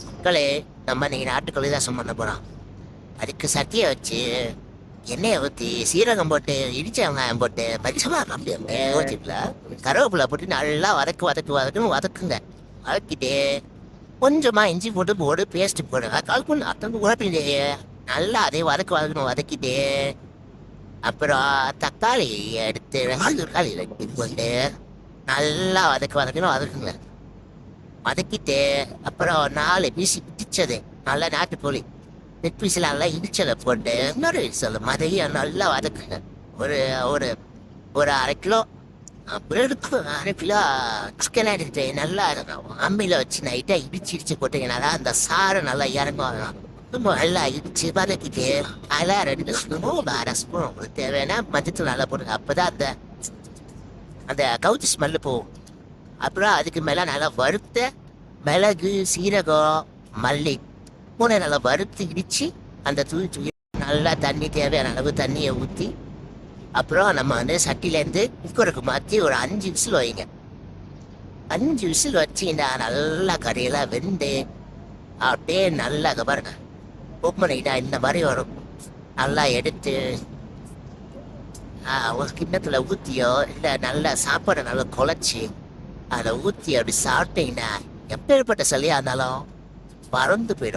மக்களே, நம்ம இன்னைக்கு நாட்டுக்கோழி தான் பண்ண போகிறோம். அதுக்கு சட்டியை வச்சு எண்ணெயை ஊற்றி சீரகம் போட்டு இடிச்ச வெங்காயம் போட்டு பச்சைமா அப்படியே ஊற்றிக்கலாம். கருவேப்பிலை போட்டு நல்லா வதக்குன்னு வதக்குங்க. வதக்கிட்டு கொஞ்சமாக இஞ்சி போட்டு பேஸ்ட் போடுங்க. கல்புன்னு அத்தனை உழப்பிலேயே நல்லா அதே வதக்கிட்டு அப்புறம் தக்காளி எடுத்து தக்காளி போட்டு நல்லா வதக்குங்க. வதக்கிட்டு அப்புறம் 4 பீஸ் இடிச்சது நல்லா நாட்டுக்கோழி நெட் பீஸில் நல்லா இடிச்சதை போட்டு இன்னொரு சொல்லு மதையும் நல்லா வதக்குங்க. ஒரு ஒரு ஒரு 1/2 கிலோ பிரெடுக்கு 1/2 கிலோ சிக்கன் எடுத்துட்டு நல்லா அம்மியில் வச்சு நைட்டாக இடிச்சு போட்டீங்கன்னா தான் அந்த சாரை நல்லா இறங்கும். நல்லா இடிச்சு வதக்கிட்டு அதெல்லாம் 2 ஸ்பூனும் 1/2 ஸ்பூன் உங்களுக்கு தேவையான மஞ்சள் நல்லா போடுங்க. அப்போ தான் அந்த அந்த கவுச்சி ஸ்மெல்லு போகும். அப்புறம் அதுக்கு மேலே நல்லா வறுத்த மிளகு சீரகம் மல்லி 3 நல்லா வறுத்து இடித்து அந்த தூள் நல்லா தண்ணி தேவையான அளவு தண்ணியை ஊற்றி அப்புறம் நம்ம வந்து சட்டிலேருந்து குக்கருக்கு மாற்றி ஒரு 5 விசில் வைங்க. 5 விசில் வச்சிங்கன்னா நல்லா கறியெல்லாம் வெந்து அப்படியே நல்லா பாருங்க ஓப்பன் பண்ணிக்கிட்டா இந்த மாதிரி வரும். நல்லா எடுத்து ஒரு கிண்ணத்தில் ஊற்றியோ இல்லை நல்லா சாப்பாடை நல்லா குழச்சி அதை ஊற்றி அப்படி சாப்பிட்டீங்கன்னா எப்பேற்பட்ட சளியாக இருந்தாலும் பறந்து போயிடும்.